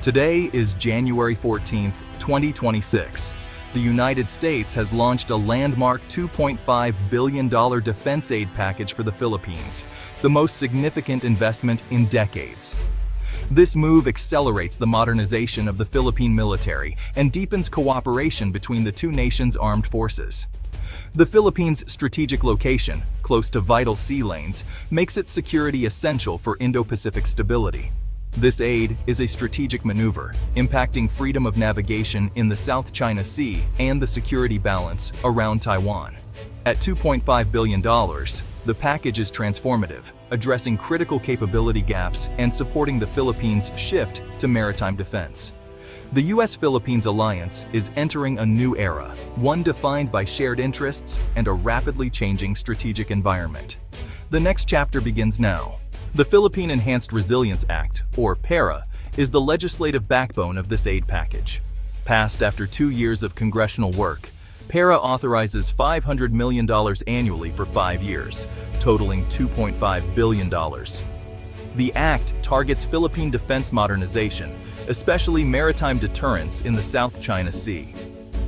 Today is January 14, 2026. The United States has launched a landmark $2.5 billion defense aid package for the Philippines, the most significant investment in decades. This move accelerates the modernization of the Philippine military and deepens cooperation between the two nations' armed forces. The Philippines' strategic location, close to vital sea lanes, makes its security essential for Indo-Pacific stability. This aid is a strategic maneuver, impacting freedom of navigation in the South China Sea and the security balance around Taiwan. At $2.5 billion, the package is transformative, addressing critical capability gaps and supporting the Philippines' shift to maritime defense. The U.S.-Philippines alliance is entering a new era, one defined by shared interests and a rapidly changing strategic environment. The next chapter begins now. The Philippine Enhanced Resilience Act, or PERA, is the legislative backbone of this aid package. Passed after 2 years of congressional work, PERA authorizes $500 million annually for 5 years, totaling $2.5 billion. The act targets Philippine defense modernization, especially maritime deterrence in the South China Sea.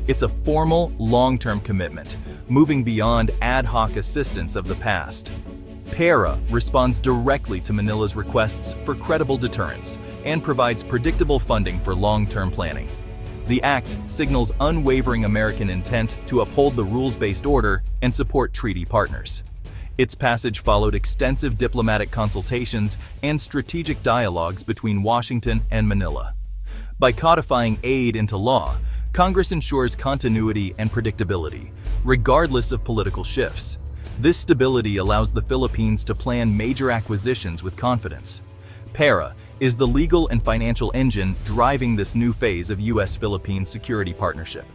It's a formal, long-term commitment, moving beyond ad hoc assistance of the past. PERA responds directly to Manila's requests for credible deterrence and provides predictable funding for long-term planning. The act signals unwavering American intent to uphold the rules-based order and support treaty partners. Its passage followed extensive diplomatic consultations and strategic dialogues between Washington and Manila. By codifying aid into law, Congress ensures continuity and predictability, regardless of political shifts. This stability allows the Philippines to plan major acquisitions with confidence. PERA is the legal and financial engine driving this new phase of U.S.-Philippine security partnership.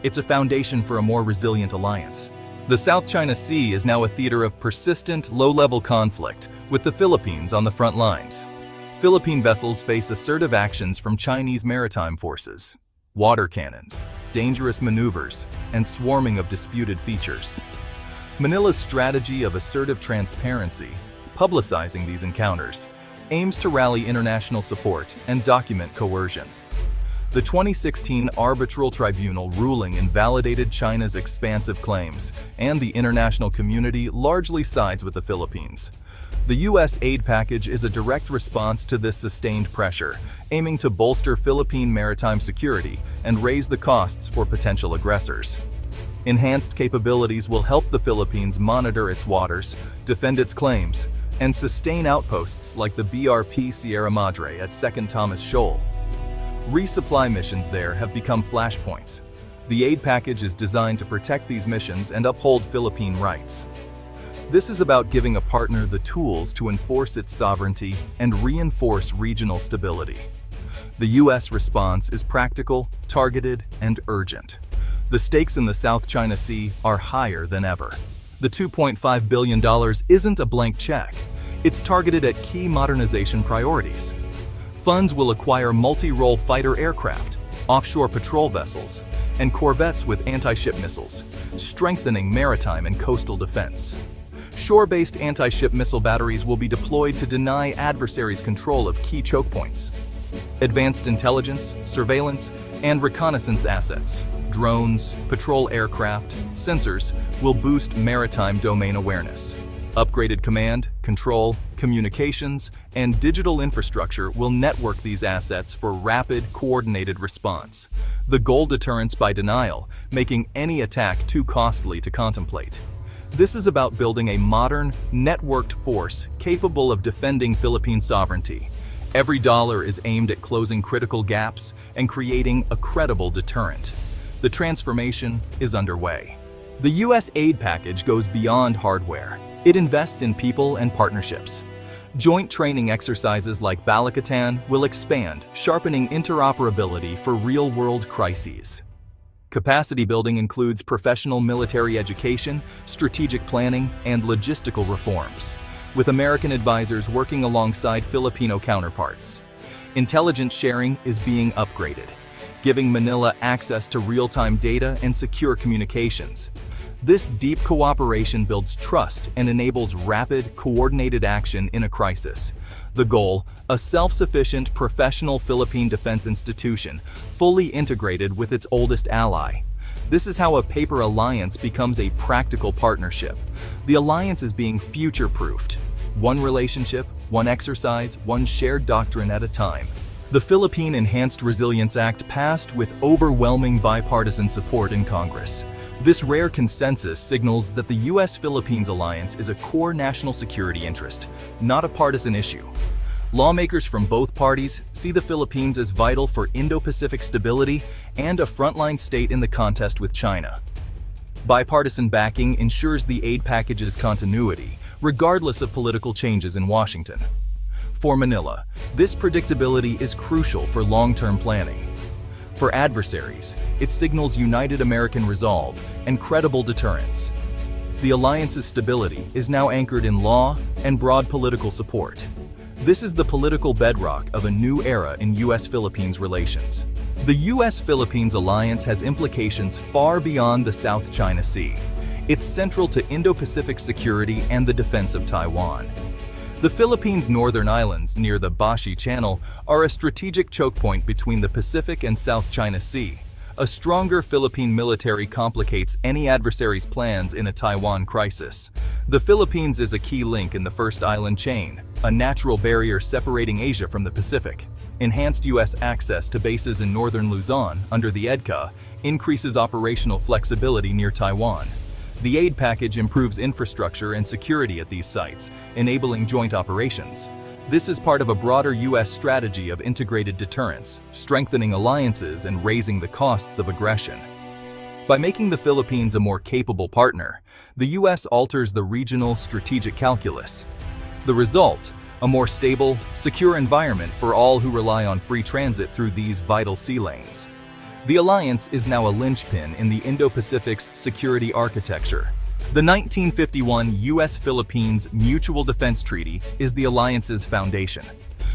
It's a foundation for a more resilient alliance. The South China Sea is now a theater of persistent, low-level conflict, with the Philippines on the front lines. Philippine vessels face assertive actions from Chinese maritime forces, water cannons, dangerous maneuvers, and swarming of disputed features. Manila's strategy of assertive transparency, publicizing these encounters, aims to rally international support and document coercion. The 2016 Arbitral Tribunal ruling invalidated China's expansive claims, and the international community largely sides with the Philippines. The U.S. aid package is a direct response to this sustained pressure, aiming to bolster Philippine maritime security and raise the costs for potential aggressors. Enhanced capabilities will help the Philippines monitor its waters, defend its claims, and sustain outposts like the BRP Sierra Madre at 2nd Thomas Shoal. Resupply missions there have become flashpoints. The aid package is designed to protect these missions and uphold Philippine rights. This is about giving a partner the tools to enforce its sovereignty and reinforce regional stability. The U.S. response is practical, targeted, and urgent. The stakes in the South China Sea are higher than ever. The $2.5 billion isn't a blank check. It's targeted at key modernization priorities. Funds will acquire multi-role fighter aircraft, offshore patrol vessels, and corvettes with anti-ship missiles, strengthening maritime and coastal defense. Shore-based anti-ship missile batteries will be deployed to deny adversaries control of key choke points. Advanced intelligence, surveillance, and reconnaissance assets, drones, patrol aircraft, sensors will boost maritime domain awareness. Upgraded command, control, communications, and digital infrastructure will network these assets for rapid, coordinated response. The goal: deterrence by denial, making any attack too costly to contemplate. This is about building a modern, networked force capable of defending Philippine sovereignty. Every dollar is aimed at closing critical gaps and creating a credible deterrent. The transformation is underway. The U.S. aid package goes beyond hardware. It invests in people and partnerships. Joint training exercises like Balikatan will expand, sharpening interoperability for real-world crises. Capacity building includes professional military education, strategic planning, and logistical reforms, with American advisors working alongside Filipino counterparts. Intelligence sharing is being upgraded, giving Manila access to real-time data and secure communications. This deep cooperation builds trust and enables rapid, coordinated action in a crisis. The goal: a self-sufficient, professional Philippine defense institution, fully integrated with its oldest ally. This is how a paper alliance becomes a practical partnership. The alliance is being future-proofed. One relationship, one exercise, one shared doctrine at a time. The Philippine Enhanced Resilience Act passed with overwhelming bipartisan support in Congress. This rare consensus signals that the U.S.-Philippines alliance is a core national security interest, not a partisan issue. Lawmakers from both parties see the Philippines as vital for Indo-Pacific stability and a frontline state in the contest with China. Bipartisan backing ensures the aid package's continuity, regardless of political changes in Washington. For Manila, this predictability is crucial for long-term planning. For adversaries, it signals united American resolve and credible deterrence. The alliance's stability is now anchored in law and broad political support. This is the political bedrock of a new era in U.S.-Philippines relations. The U.S.-Philippines alliance has implications far beyond the South China Sea. It's central to Indo-Pacific security and the defense of Taiwan. The Philippines' northern islands near the Bashi Channel are a strategic choke point between the Pacific and South China Sea. A stronger Philippine military complicates any adversary's plans in a Taiwan crisis. The Philippines is a key link in the first island chain, a natural barrier separating Asia from the Pacific. Enhanced U.S. access to bases in northern Luzon under the EDCA increases operational flexibility near Taiwan. The aid package improves infrastructure and security at these sites, enabling joint operations. This is part of a broader U.S. strategy of integrated deterrence, strengthening alliances and raising the costs of aggression. By making the Philippines a more capable partner, the U.S. alters the regional strategic calculus. The result: a more stable, secure environment for all who rely on free transit through these vital sea lanes. The alliance is now a linchpin in the Indo-Pacific's security architecture. The 1951 U.S.-Philippines Mutual Defense Treaty is the alliance's foundation.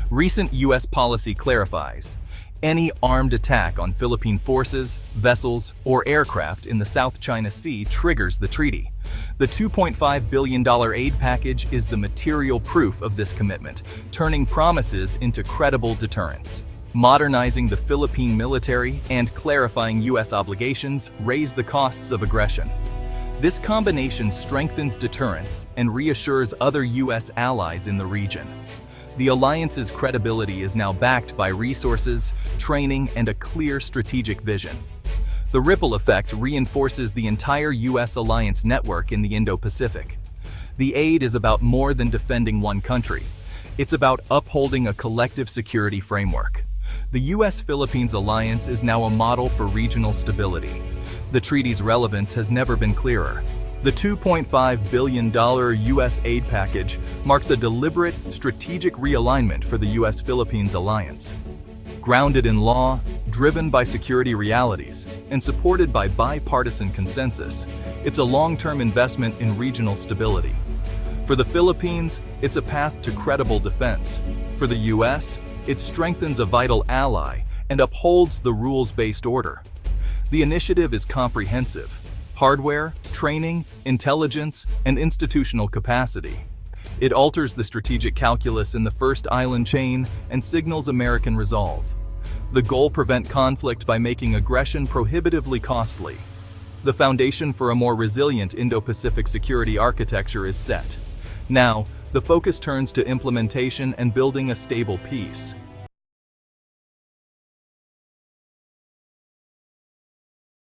Recent U.S. policy clarifies: any armed attack on Philippine forces, vessels, or aircraft in the South China Sea triggers the treaty. The $2.5 billion aid package is the material proof of this commitment, turning promises into credible deterrence. Modernizing the Philippine military and clarifying U.S. obligations raise the costs of aggression. This combination strengthens deterrence and reassures other U.S. allies in the region. The alliance's credibility is now backed by resources, training, and a clear strategic vision. The ripple effect reinforces the entire U.S. alliance network in the Indo-Pacific. The aid is about more than defending one country. It's about upholding a collective security framework. The U.S.-Philippines alliance is now a model for regional stability. The treaty's relevance has never been clearer. The $2.5 billion U.S. aid package marks a deliberate, strategic realignment for the U.S.-Philippines alliance. Grounded in law, driven by security realities, and supported by bipartisan consensus, it's a long-term investment in regional stability. For the Philippines, it's a path to credible defense. For the U.S., it strengthens a vital ally and upholds the rules-based order. The initiative is comprehensive: hardware, training, intelligence, and institutional capacity. It alters the strategic calculus in the first island chain and signals American resolve. The goal: prevent conflict by making aggression prohibitively costly. The foundation for a more resilient Indo-Pacific security architecture is set. Now, the focus turns to implementation and building a stable peace.